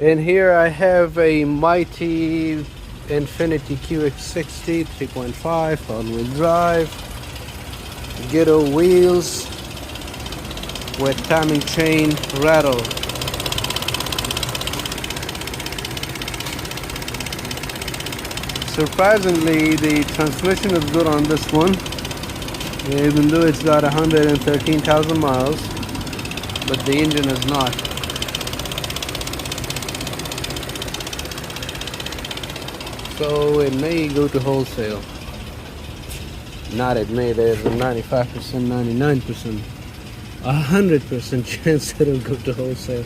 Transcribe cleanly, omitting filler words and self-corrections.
And here I have a mighty Infiniti QX60 3.5 all-wheel drive, ghetto wheels with timing chain rattle. Surprisingly, the transmission is good on this one, even though it's got 113,000 miles, but the engine is not. So it may go to wholesale. Not it may, there's a 95%, 99%, 100% chance it'll go to wholesale.